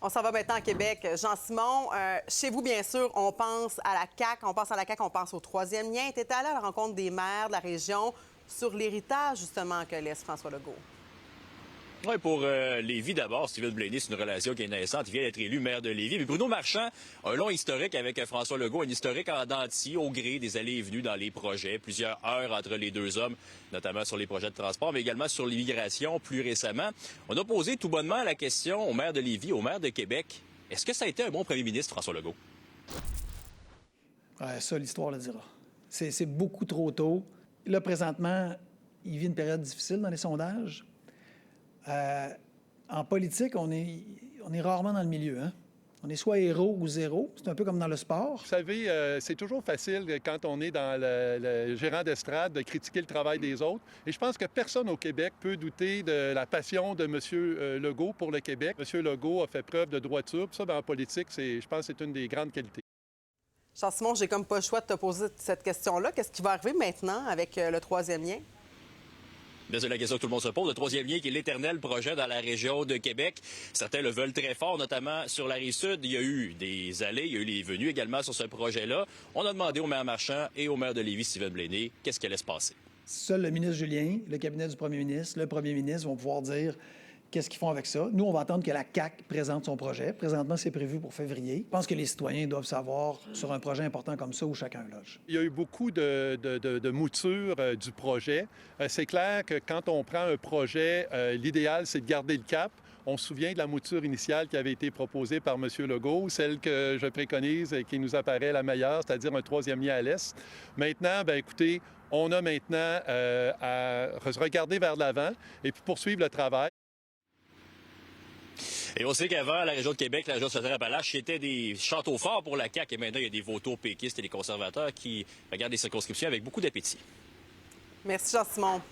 On s'en va maintenant à Québec. Jean-Simon, chez vous, bien sûr, on pense à la CAQ. On pense à la CAQ, on pense au troisième lien. Tu étais allé à la rencontre des maires de la région sur l'héritage, justement, que laisse François Legault. Oui, pour Lévis d'abord, Stephen Blaney, c'est une relation qui est naissante. Il vient d'être élu maire de Lévis. Mais Bruno Marchand a un long historique avec François Legault, un historique en dents de scie, au gré des allées et venues dans les projets. Plusieurs heures entre les deux hommes, notamment sur les projets de transport, mais également sur l'immigration plus récemment. On a posé tout bonnement la question au maire de Lévis, au maire de Québec. Est-ce que ça a été un bon premier ministre, François Legault? Ouais, ça, l'histoire le dira. C'est beaucoup trop tôt. Là, présentement, il vit une période difficile dans les sondages. En politique, on est rarement dans le milieu. Hein? On est soit héros ou zéro. C'est un peu comme dans le sport. Vous savez, c'est toujours facile quand on est dans le gérant d'estrade de critiquer le travail des autres. Et je pense que personne au Québec peut douter de la passion de M. Legault pour le Québec. M. Legault a fait preuve de droiture. Puis ça, en politique, je pense que c'est une des grandes qualités. Jean-Simon, j'ai comme pas le choix de te poser cette question-là. Qu'est-ce qui va arriver maintenant avec le troisième lien? C'est la question que tout le monde se pose. Le troisième lien qui est l'éternel projet dans la région de Québec. Certains le veulent très fort, notamment sur la Rive-Sud. Il y a eu des allées, il y a eu les venues également sur ce projet-là. On a demandé au maire Marchand et au maire de Lévis, Stephen Blaney, qu'est-ce qui allait se passer. Seul le ministre Julien, le cabinet du premier ministre, le premier ministre vont pouvoir dire qu'est-ce qu'ils font avec ça. Nous, on va attendre que la CAQ présente son projet. Présentement, c'est prévu pour février. Je pense que les citoyens doivent savoir sur un projet important comme ça où chacun loge. Il y a eu beaucoup de moutures du projet. C'est clair que quand on prend un projet, l'idéal, c'est de garder le cap. On se souvient de la mouture initiale qui avait été proposée par M. Legault, celle que je préconise et qui nous apparaît la meilleure, c'est-à-dire un troisième lien à l'Est. Maintenant, bien écoutez, on a maintenant à regarder vers l'avant et puis poursuivre le travail. Et on sait qu'avant, la région de Québec, la région de Chaudière-Appalaches, c'était des châteaux forts pour la CAQ. Et maintenant, il y a des vautours péquistes et des conservateurs qui regardent les circonscriptions avec beaucoup d'appétit. Merci, Jean-Simon.